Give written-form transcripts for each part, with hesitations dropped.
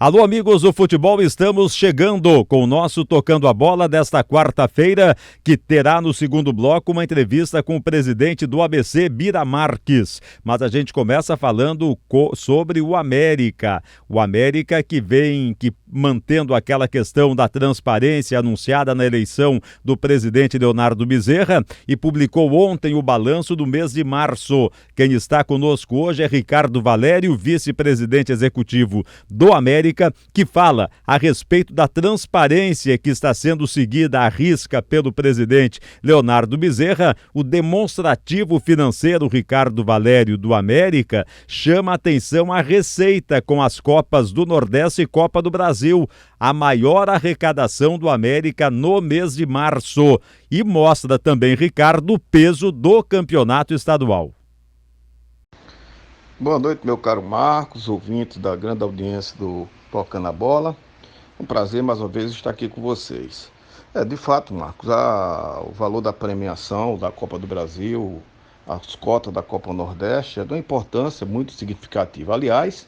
Alô, amigos do futebol, estamos chegando com o nosso Tocando a Bola desta quarta-feira, que terá no segundo bloco uma entrevista com o presidente do ABC, Bira Marques. Mas a gente começa falando sobre o América. O América que vem mantendo aquela questão da transparência anunciada na eleição do presidente Leonardo Bezerra e publicou ontem o balanço do mês de março. Quem está conosco hoje é Ricardo Valério, vice-presidente executivo do América, que fala a respeito da transparência que está sendo seguida à risca pelo presidente Leonardo Bezerra. O demonstrativo financeiro Ricardo Valério do América chama a atenção a receita com as Copas do Nordeste e Copa do Brasil, a maior arrecadação do América no mês de março, e mostra também, Ricardo, o peso do campeonato estadual. Boa noite, meu caro Marcos, ouvintes da grande audiência do Tocando a Bola. Um prazer mais uma vez estar aqui com vocês. De fato, Marcos, o valor da premiação da Copa do Brasil, as cotas da Copa Nordeste é de uma importância muito significativa. Aliás,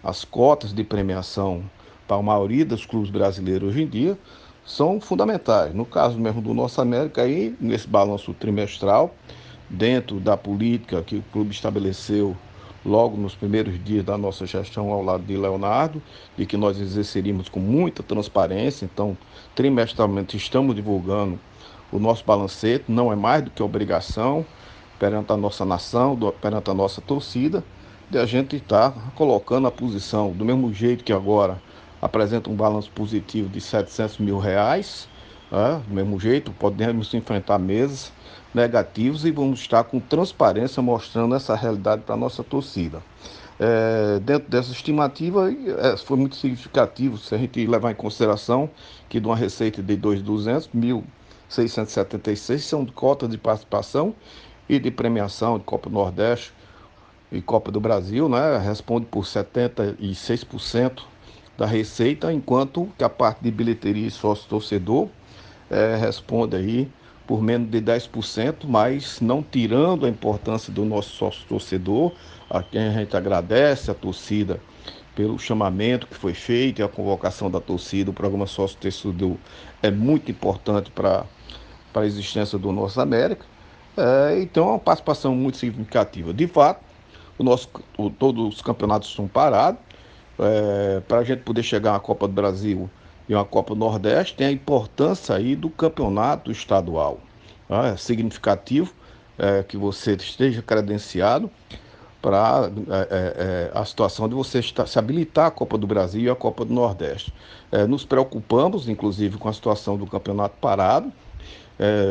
as cotas de premiação para a maioria dos clubes brasileiros hoje em dia são fundamentais. No caso mesmo do nosso América, aí, nesse balanço trimestral, dentro da política que o clube estabeleceu logo nos primeiros dias da nossa gestão ao lado de Leonardo, e que nós exerceríamos com muita transparência. Então, trimestralmente estamos divulgando o nosso balancete, não é mais do que obrigação perante a nossa nação, perante a nossa torcida, de a gente estar colocando a posição, do mesmo jeito que agora apresenta um balanço positivo de R$700 mil, do mesmo jeito podemos enfrentar meses negativos e vamos estar com transparência mostrando essa realidade para a nossa torcida. Dentro dessa estimativa, foi muito significativo se a gente levar em consideração que de uma receita de 2.200, 1.676 são de cotas de participação e de premiação de Copa do Nordeste e Copa do Brasil, né? Responde por 76% da receita, enquanto que a parte de bilheteria e sócio-torcedor responde aí por menos de 10%, mas não tirando a importância do nosso sócio-torcedor, a quem a gente agradece, a torcida, pelo chamamento que foi feito e a convocação da torcida. O programa sócio-torcedor é muito importante para a existência do nosso América. Então é uma participação muito significativa. De fato, todos os campeonatos estão parados. Para a gente poder chegar à Copa do Brasil e uma Copa do Nordeste, tem a importância aí do campeonato estadual. É significativo que você esteja credenciado para a situação de você se habilitar à Copa do Brasil e à Copa do Nordeste. Nos preocupamos, inclusive, com a situação do campeonato parado.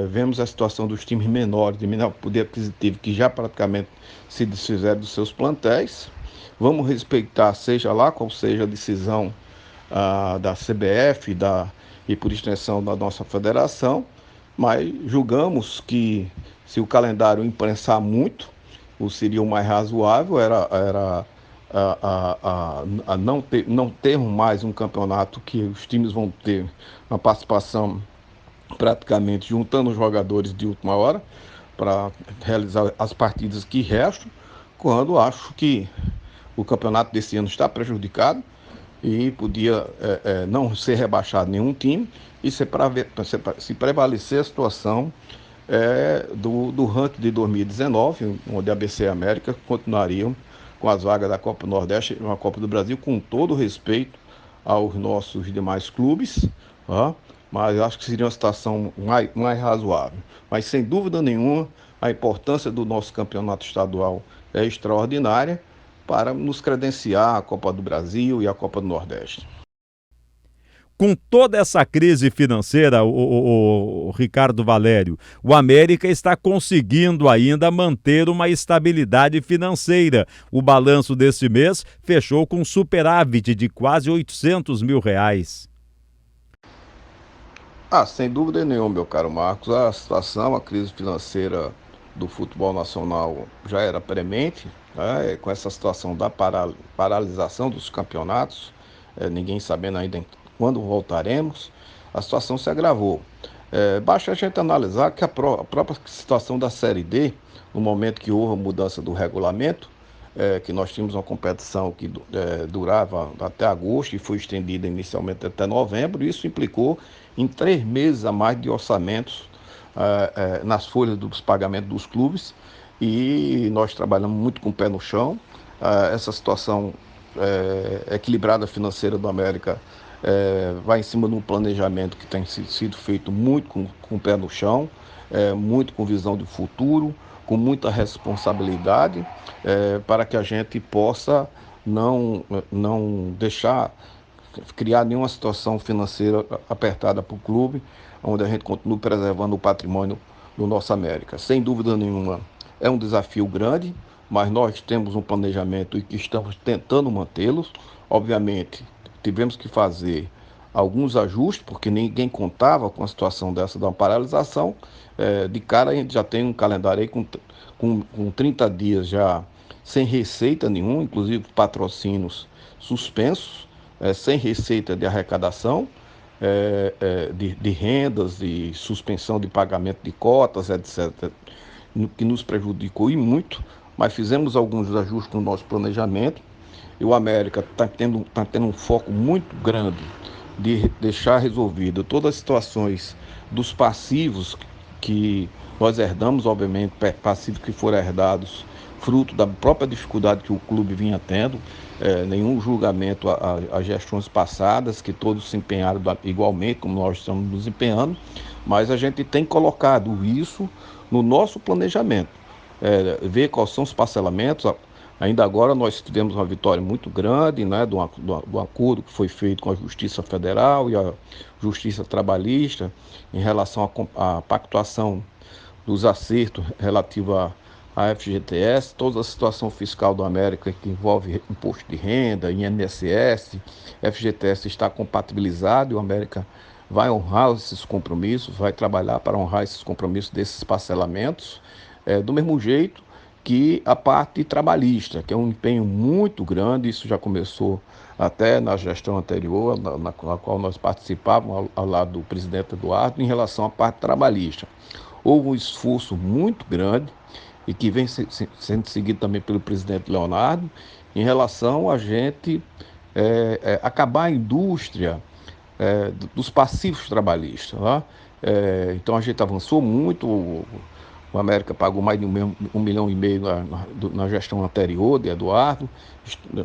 Vemos a situação dos times menores, de menor poder aquisitivo, que já praticamente se desfizeram dos seus plantéis. Vamos respeitar, seja lá qual seja a decisão da CBF e por extensão da nossa federação, mas julgamos que se o calendário imprensar muito, seria o mais razoável, era não termos mais um campeonato que os times vão ter uma participação praticamente juntando os jogadores de última hora para realizar as partidas que restam, quando acho que o campeonato desse ano está prejudicado e podia não ser rebaixado nenhum time e se prevalecer a situação do ranking de 2019, onde a ABC e a América continuariam com as vagas da Copa do Nordeste e uma Copa do Brasil, com todo o respeito aos nossos demais clubes, mas acho que seria uma situação mais razoável. Mas sem dúvida nenhuma, a importância do nosso campeonato estadual é extraordinária para nos credenciar a Copa do Brasil e a Copa do Nordeste. Com toda essa crise financeira, o Ricardo Valério, o América está conseguindo ainda manter uma estabilidade financeira. O balanço deste mês fechou com superávit de quase R$800 mil. Sem dúvida nenhuma, meu caro Marcos, a crise financeira do futebol nacional já era premente, né? Com essa situação da paralisação dos campeonatos, ninguém sabendo ainda quando voltaremos, a situação se agravou. Basta a gente analisar que a própria situação da Série D, no momento que houve a mudança do regulamento, que nós tínhamos uma competição que durava até agosto e foi estendida inicialmente até novembro. Isso implicou em 3 meses a mais de orçamentos nas folhas dos pagamentos dos clubes, e nós trabalhamos muito com o pé no chão. Essa situação equilibrada financeira do América vai em cima de um planejamento que tem sido feito muito com o pé no chão, muito com visão de futuro, com muita responsabilidade, para que a gente possa não deixar criar nenhuma situação financeira apertada para o clube, onde a gente continue preservando o patrimônio do nosso América. Sem dúvida nenhuma, é um desafio grande, mas nós temos um planejamento e que estamos tentando mantê-los. Obviamente, tivemos que fazer alguns ajustes, porque ninguém contava com a situação dessa, de uma paralisação. De cara, a gente já tem um calendário aí com 30 dias já sem receita nenhuma, inclusive patrocínios suspensos, sem receita de arrecadação, de rendas, de suspensão de pagamento de cotas, etc., que nos prejudicou e muito, mas fizemos alguns ajustes no nosso planejamento, e o América está tendo um foco muito grande de deixar resolvido todas as situações dos passivos que nós herdamos, obviamente, passivos que foram herdados fruto da própria dificuldade que o clube vinha tendo, nenhum julgamento às gestões passadas, que todos se empenharam igualmente, como nós estamos nos empenhando, mas a gente tem colocado isso no nosso planejamento, ver quais são os parcelamentos. Ainda agora nós tivemos uma vitória muito grande, né, do acordo que foi feito com a Justiça Federal e a Justiça Trabalhista em relação à pactuação dos acertos relativos à FGTS, toda a situação fiscal do América que envolve imposto de renda, INSS, FGTS está compatibilizado, e o América vai honrar esses compromissos, vai trabalhar para honrar esses compromissos desses parcelamentos, do mesmo jeito que a parte trabalhista, que é um empenho muito grande. Isso já começou até na gestão anterior, na qual nós participávamos ao lado do presidente Eduardo, em relação à parte trabalhista. Houve um esforço muito grande e que vem sendo seguido também pelo presidente Leonardo, em relação a gente acabar a indústria dos passivos trabalhistas. Né? Então a gente avançou muito. O América pagou mais de 1,5 milhão na gestão anterior de Eduardo.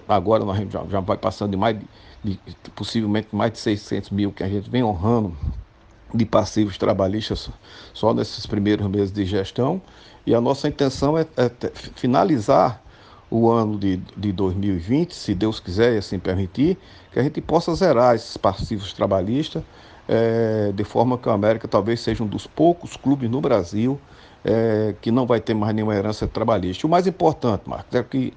Agora nós já vai passando possivelmente mais de 600 mil, que a gente vem honrando de passivos trabalhistas só nesses primeiros meses de gestão. E a nossa intenção é finalizar o ano de 2020, se Deus quiser e assim permitir, que a gente possa zerar esses passivos trabalhistas, de forma que o América talvez seja um dos poucos clubes no Brasil que não vai ter mais nenhuma herança trabalhista. O mais importante, Marcos, é que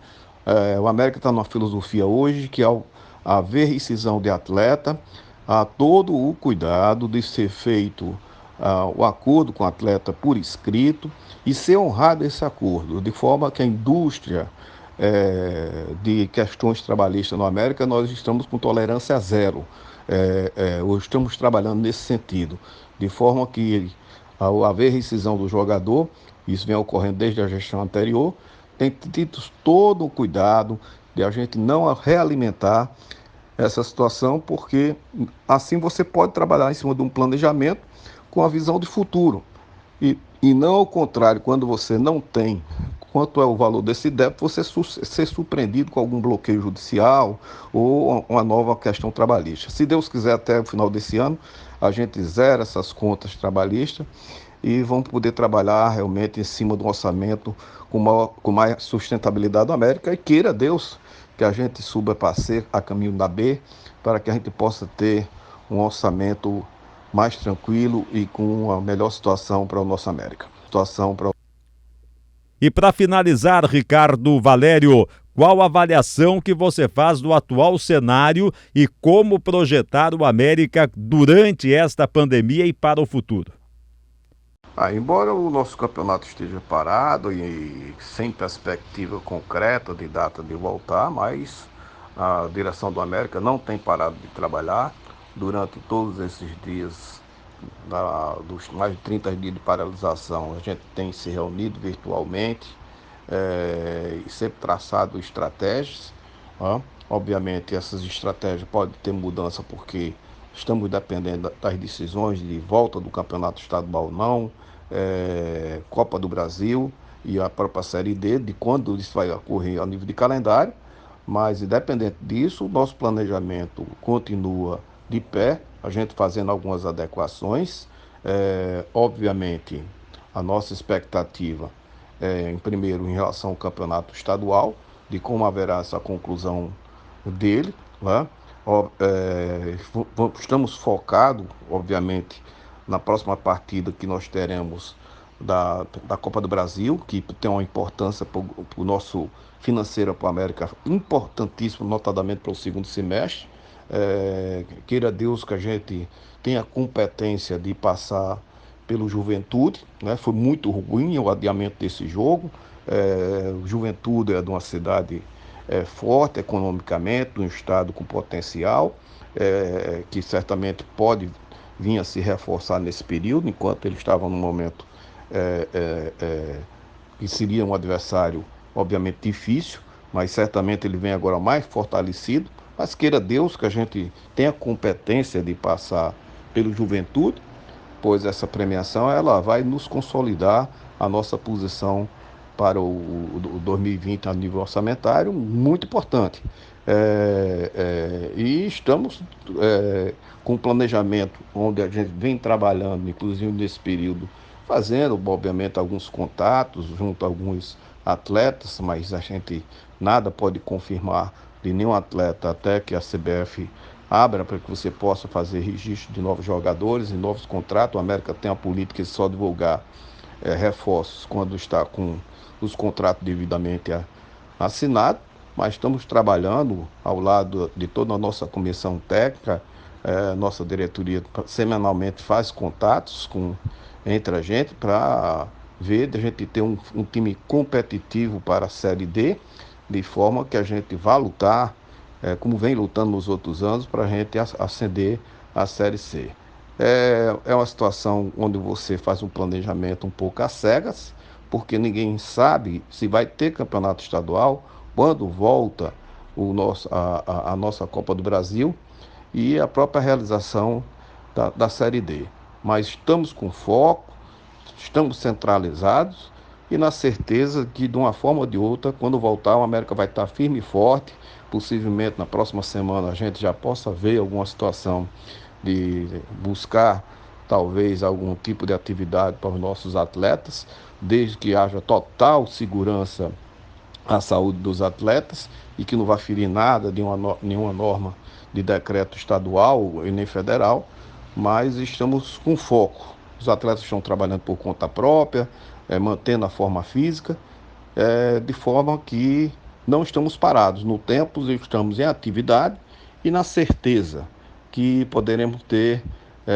o América está numa filosofia hoje que, ao haver rescisão de atleta, há todo o cuidado de ser feito o acordo com o atleta por escrito e ser honrado esse acordo, de forma que a indústria de questões trabalhistas no América, nós estamos com tolerância zero. Hoje estamos trabalhando nesse sentido, de forma que, ao haver rescisão do jogador, isso vem ocorrendo desde a gestão anterior, tem tido todo o cuidado de a gente não realimentar essa situação, porque assim você pode trabalhar em cima de um planejamento com a visão de futuro. E não ao contrário, quando você não tem quanto é o valor desse débito, você ser surpreendido com algum bloqueio judicial ou uma nova questão trabalhista. Se Deus quiser, até o final desse ano, a gente zera essas contas trabalhistas e vamos poder trabalhar realmente em cima do orçamento com mais sustentabilidade da América, e queira Deus que a gente suba para C, a caminho da B, para que a gente possa ter um orçamento mais tranquilo e com uma melhor situação para o nosso América. E para finalizar, Ricardo Valério, qual a avaliação que você faz do atual cenário e como projetar o América durante esta pandemia e para o futuro? Embora o nosso campeonato esteja parado e sem perspectiva concreta de data de voltar, mas a direção do América não tem parado de trabalhar durante todos esses dias, dos mais de 30 dias de paralisação. A gente tem se reunido virtualmente, e sempre traçado estratégias. Obviamente essas estratégias podem ter mudança porque estamos dependendo das decisões de volta do campeonato estadual ou não, Copa do Brasil e a própria Série D, de quando isso vai ocorrer a nível de calendário, mas independente disso, o nosso planejamento continua de pé, a gente fazendo algumas adequações. Obviamente, a nossa expectativa em primeiro, em relação ao campeonato estadual, de como haverá essa conclusão dele, né? Estamos focados, obviamente, na próxima partida que nós teremos da Copa do Brasil, que tem uma importância para o nosso financeiro, para a América, importantíssimo, notadamente para o segundo semestre. Queira Deus que a gente tenha competência de passar pelo Juventude, né? Foi muito ruim o adiamento desse jogo. O Juventude é de uma cidade forte economicamente, um estado com potencial, que certamente pode vir a se reforçar nesse período, enquanto ele estava num momento que seria um adversário obviamente difícil, mas certamente ele vem agora mais fortalecido. Mas queira Deus que a gente tenha competência de passar pelo Juventude, pois essa premiação ela vai nos consolidar a nossa posição para o 2020 a nível orçamentário, muito importante. E estamos com um planejamento onde a gente vem trabalhando, inclusive nesse período, fazendo, obviamente, alguns contatos junto a alguns atletas, mas a gente nada pode confirmar de nenhum atleta até que a CBF abra para que você possa fazer registro de novos jogadores e novos contratos. A América tem a política de só divulgar reforços quando está com os contratos devidamente assinados, mas estamos trabalhando ao lado de toda a nossa comissão técnica. Nossa diretoria semanalmente faz contatos entre a gente para ver de a gente ter um time competitivo para a Série D, de forma que a gente vá lutar, como vem lutando nos outros anos, para a gente ascender à Série C. É uma situação onde você faz um planejamento um pouco às cegas, porque ninguém sabe se vai ter campeonato estadual, quando volta a nossa Copa do Brasil e a própria realização da Série D. Mas estamos com foco, estamos centralizados e na certeza que, de uma forma ou de outra, quando voltar, o América vai estar firme e forte. Possivelmente na próxima semana a gente já possa ver alguma situação de buscar talvez algum tipo de atividade para os nossos atletas, desde que haja total segurança à saúde dos atletas e que não vá ferir nada de nenhuma norma de decreto estadual e nem federal, mas estamos com foco. Os atletas estão trabalhando por conta própria, mantendo a forma física, de forma que não estamos parados no tempo, estamos em atividade e na certeza que poderemos ter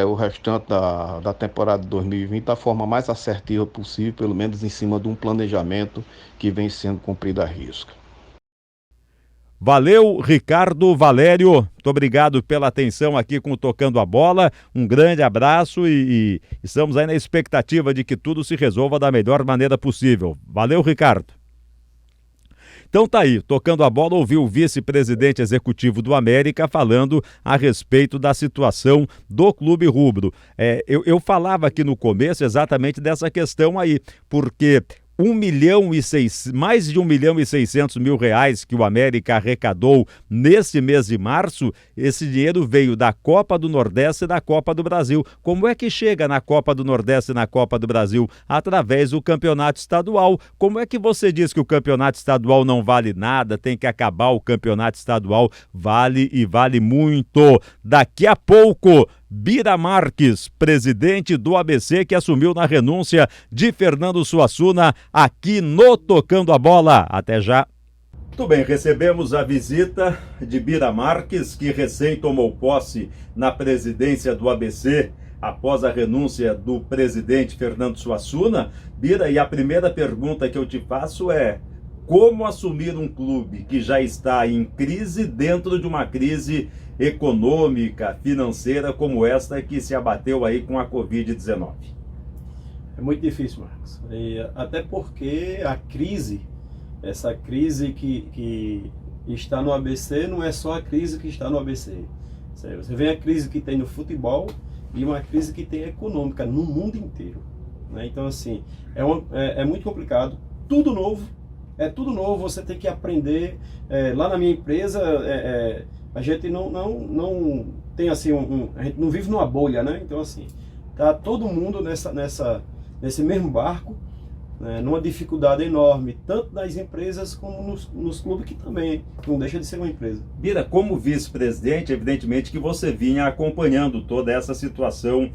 o restante da temporada de 2020 da forma mais assertiva possível, pelo menos em cima de um planejamento que vem sendo cumprido à risca. Valeu, Ricardo Valério. Muito obrigado pela atenção aqui com o Tocando a Bola. Um grande abraço e estamos aí na expectativa de que tudo se resolva da melhor maneira possível. Valeu, Ricardo. Então tá aí, Tocando a Bola, ouviu o vice-presidente executivo do América falando a respeito da situação do Clube Rubro. Eu falava aqui no começo exatamente dessa questão aí, porque mais de 1.600.000 reais que o América arrecadou nesse mês de março, esse dinheiro veio da Copa do Nordeste e da Copa do Brasil. Como é que chega na Copa do Nordeste e na Copa do Brasil? Através do campeonato estadual. Como é que você diz que o campeonato estadual não vale nada, tem que acabar o campeonato estadual? Vale e vale muito. Daqui a pouco, Bira Marques, presidente do ABC, que assumiu na renúncia de Fernando Suassuna, aqui no Tocando a Bola. Até já. Muito bem, recebemos a visita de Bira Marques, que recém tomou posse na presidência do ABC após a renúncia do presidente Fernando Suassuna. Bira, e a primeira pergunta que eu te faço é: como assumir um clube que já está em crise dentro de uma crise econômica, financeira como esta que se abateu aí com a Covid-19? É muito difícil, Marcos. Até porque a crise essa crise que está no ABC não é só a crise que está no ABC. Você vê a crise que tem no futebol e uma crise que tem econômica no mundo inteiro, né? Então, assim, é muito complicado, tudo novo, você tem que aprender. Lá na minha empresa, a gente não tem assim, a gente não vive numa bolha, né? Então, assim, tá todo mundo nesse mesmo barco, né, numa dificuldade enorme, tanto nas empresas como nos clubes, que também não deixa de ser uma empresa. Bira, como vice-presidente, evidentemente que você vinha acompanhando toda essa situação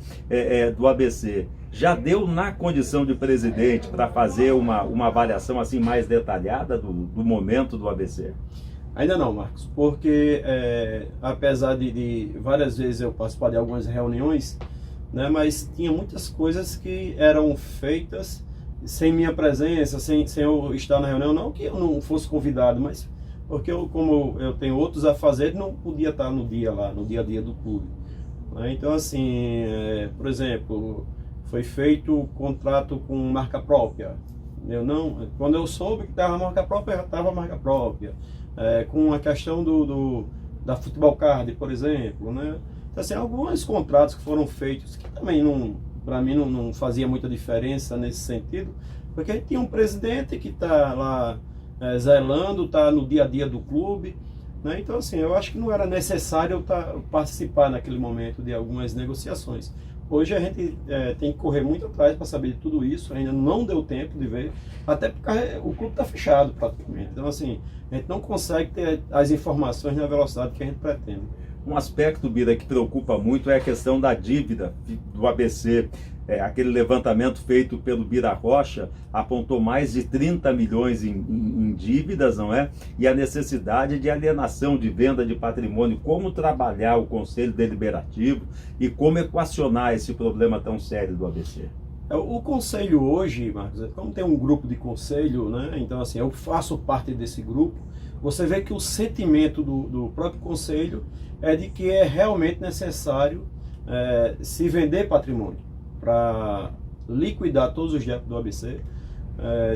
do ABC. Já deu na condição de presidente para fazer uma avaliação assim mais detalhada do momento do ABC? Ainda não, Marcos, porque apesar de várias vezes eu participar de algumas reuniões, né, mas tinha muitas coisas que eram feitas sem minha presença, sem eu estar na reunião. Não que eu não fosse convidado, mas porque como eu tenho outros a fazer, não podia estar no dia a dia do clube, né? Então, assim, por exemplo, foi feito o contrato com marca própria. Quando eu soube que estava marca própria, já estava marca própria. Com a questão da Futebol Card, por exemplo, né? Então, assim, alguns contratos que foram feitos que também para mim não fazia muita diferença nesse sentido, porque a gente tinha um presidente que está lá zelando, está no dia a dia do clube, né? Então, assim, eu acho que não era necessário eu participar naquele momento de algumas negociações. Hoje a gente tem que correr muito atrás para saber de tudo isso, ainda não deu tempo de ver, até porque o clube está fechado praticamente. Então, assim, a gente não consegue ter as informações na velocidade que a gente pretende. Um aspecto, Bira, que preocupa muito é a questão da dívida do ABC. Aquele levantamento feito pelo Bira Rocha apontou mais de 30 milhões em dívidas, não é? E a necessidade de alienação, de venda de patrimônio. Como trabalhar o Conselho Deliberativo e como equacionar esse problema tão sério do ABC? O conselho hoje, Marcos, como tem um grupo de conselho, né? Então, assim, eu faço parte desse grupo. Você vê que o sentimento do próprio conselho é de que é realmente necessário se vender patrimônio para liquidar todos os débitos do ABC.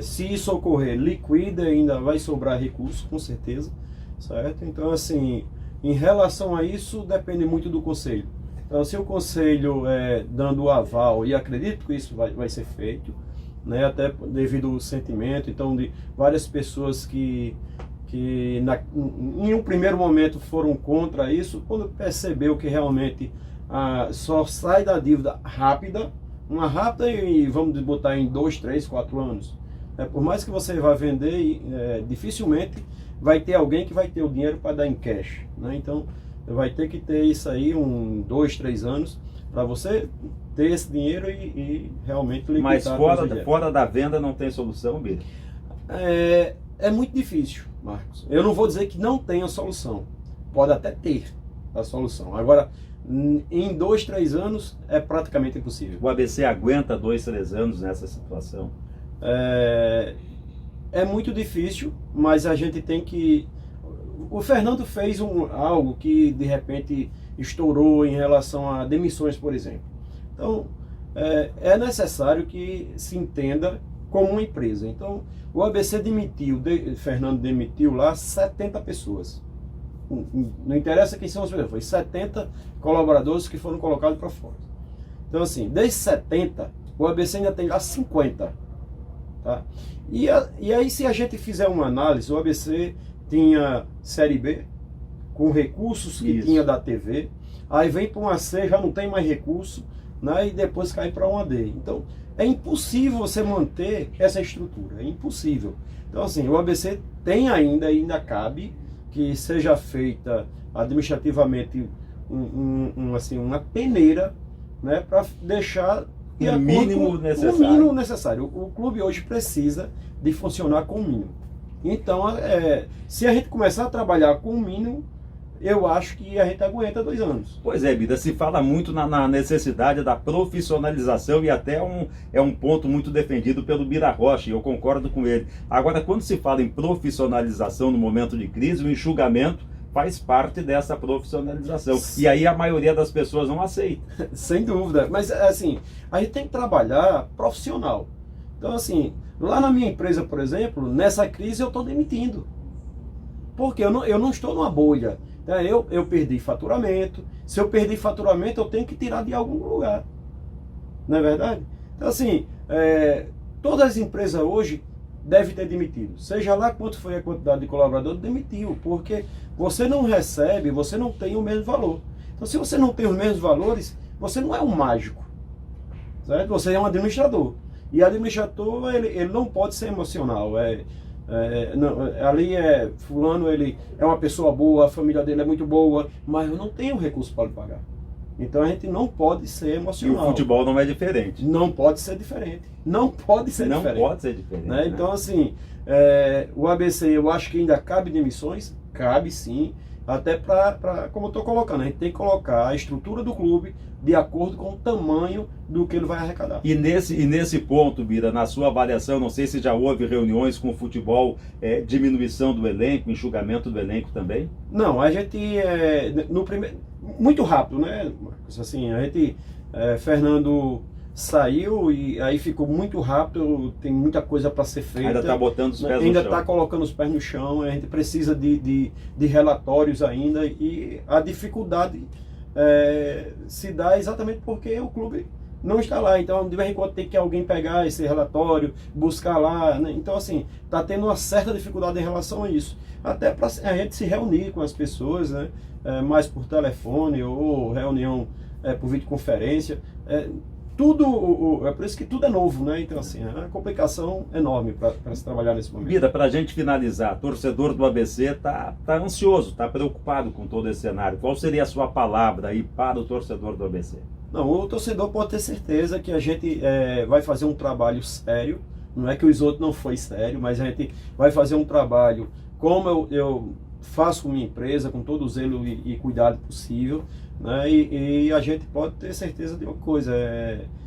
Se isso ocorrer, liquida, ainda vai sobrar recurso, com certeza, certo? Então, assim, em relação a isso, depende muito do conselho. Então, se o conselho dando o aval, e acredito que isso vai ser feito, né, até devido ao sentimento, então, de várias pessoas que em um primeiro momento foram contra isso, quando percebeu que realmente só sai da dívida uma rápida, e vamos botar em 2, 3, 4 anos. Por mais que você vá vender, dificilmente vai ter alguém que vai ter o dinheiro para dar em cash, né? Então vai ter que ter isso aí 2, 3 anos para você ter esse dinheiro e realmente liquidar. Mas fora da venda não tem solução, Bira? É muito difícil, Marcos. Eu não vou dizer que não tenha solução. Pode até ter a solução. Agora, em 2, 3 anos, é praticamente impossível. O ABC aguenta 2, 3 anos nessa situação? É muito difícil, mas a gente tem que... O Fernando fez algo que, de repente, estourou em relação a demissões, por exemplo. Então, é necessário que se entenda como uma empresa. Então, o ABC Fernando demitiu lá 70 pessoas. Não interessa quem são as pessoas, foi 70 colaboradores que foram colocados para fora. Então, assim, desses 70, o ABC ainda tem lá 50. Tá? E aí, se a gente fizer uma análise, o ABC tinha Série B, com recursos que tinha da TV, aí vem para uma C, já não tem mais recurso, né? E depois cai para uma D. Então, é impossível você manter essa estrutura, é impossível. Então, assim, o ABC tem ainda cabe que seja feita administrativamente uma peneira, né, para deixar o mínimo necessário. O mínimo necessário. O clube hoje precisa de funcionar com o mínimo. Então, se a gente começar a trabalhar com o mínimo, eu acho que a gente aguenta 2 anos. Pois é, Bida, se fala muito na necessidade da profissionalização e até é um ponto muito defendido pelo Bira Rocha, e eu concordo com ele. Agora, quando se fala em profissionalização no momento de crise, o enxugamento faz parte dessa profissionalização. E aí a maioria das pessoas não aceita. Sem dúvida. Mas, assim, a gente tem que trabalhar profissional. Então, assim, lá na minha empresa, por exemplo, nessa crise eu estou demitindo. Porque eu não estou numa bolha. Né? Eu perdi faturamento. Se eu perdi faturamento, eu tenho que tirar de algum lugar. Não é verdade? Então, assim, todas as empresas hoje devem ter demitido. Seja lá quanto foi a quantidade de colaboradores, demitiu. Porque você não recebe, você não tem o mesmo valor. Então, se você não tem os mesmos valores, você não é um mágico. Certo? Você é um administrador. E administrador, ele não pode ser emocional. Não, ali fulano, ele é uma pessoa boa, a família dele é muito boa, mas eu não tenho recurso para lhe pagar. Então a gente não pode ser emocional. E o futebol não é diferente. Não pode ser diferente. Não pode ser diferente. Não pode ser diferente. Né? Então, assim, o ABC, eu acho que ainda cabe demissões, cabe sim, até para, como eu estou colocando, a gente tem que colocar a estrutura do clube de acordo com o tamanho do que ele vai arrecadar. E nesse ponto, Bira, na sua avaliação, não sei se já houve reuniões com o futebol, diminuição do elenco, enxugamento do elenco também? Não, a gente, no primeiro, muito rápido, né, Marcos? Assim, a gente, Fernando saiu e aí ficou muito rápido, tem muita coisa para ser feita. Ainda está botando os pés no chão. Ainda está colocando os pés no chão, a gente precisa de relatórios ainda, e a dificuldade se dá exatamente porque o clube não está lá. Então, de vez em quando tem que alguém pegar esse relatório, buscar lá, né? Então, assim, está tendo uma certa dificuldade em relação a isso. Até para a gente se reunir com as pessoas, né? Mais por telefone ou reunião por videoconferência. Tudo, é por isso que tudo é novo, né? Então, assim, é uma complicação enorme para se trabalhar nesse momento. Bira, para a gente finalizar, torcedor do ABC tá ansioso, está preocupado com todo esse cenário. Qual seria a sua palavra aí para o torcedor do ABC? Não, o torcedor pode ter certeza que a gente vai fazer um trabalho sério. Não é que os outros não foi sério, mas a gente vai fazer um trabalho como eu faço com minha empresa, com todo o zelo e cuidado possível. Né? E a gente pode ter certeza de uma coisa,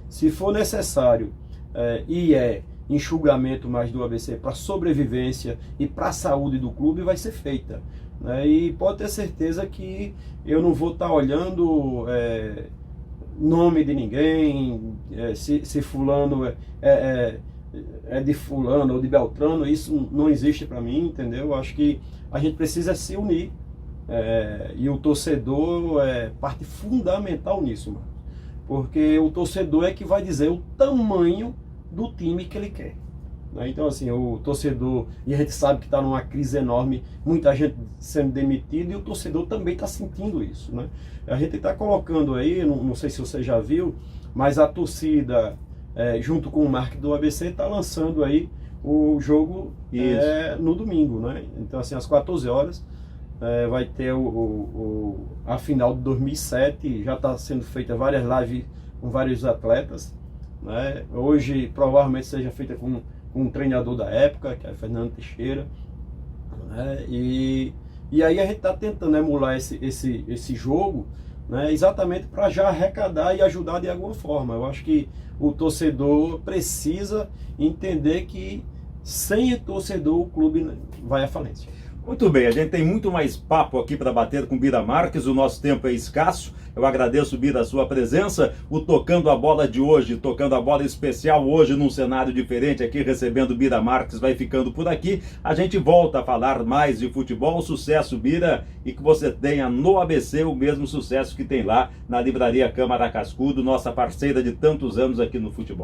se for necessário enxugamento mais do ABC para sobrevivência e para a saúde do clube, vai ser feita. Né? E pode ter certeza que eu não vou estar olhando nome de ninguém, se fulano é de fulano ou de Beltrano, isso não existe para mim, entendeu? Eu acho que a gente precisa se unir. E o torcedor é parte fundamental nisso, mano. Porque o torcedor é que vai dizer o tamanho do time que ele quer. Né? Então, assim, o torcedor, e a gente sabe que está numa crise enorme, muita gente sendo demitida, e o torcedor também está sentindo isso. Né? A gente está colocando aí, não sei se você já viu, mas a torcida, junto com o marketing do ABC, está lançando aí o jogo no domingo. Né? Então, assim, às 14 horas. Vai ter a final de 2007, já está sendo feita várias lives com vários atletas. Né? Hoje provavelmente seja feita com um treinador da época, que é Fernando Teixeira. Né? E aí a gente está tentando emular esse jogo, né? Exatamente para já arrecadar e ajudar de alguma forma. Eu acho que o torcedor precisa entender que sem o torcedor o clube vai à falência. Muito bem, a gente tem muito mais papo aqui para bater com Bira Marques, o nosso tempo é escasso. Eu agradeço, Bira, a sua presença. O Tocando a Bola de hoje, tocando a bola especial hoje num cenário diferente aqui, recebendo Bira Marques, vai ficando por aqui. A gente volta a falar mais de futebol. Sucesso, Bira, e que você tenha no ABC o mesmo sucesso que tem lá na Livraria Câmara Cascudo, nossa parceira de tantos anos aqui no futebol.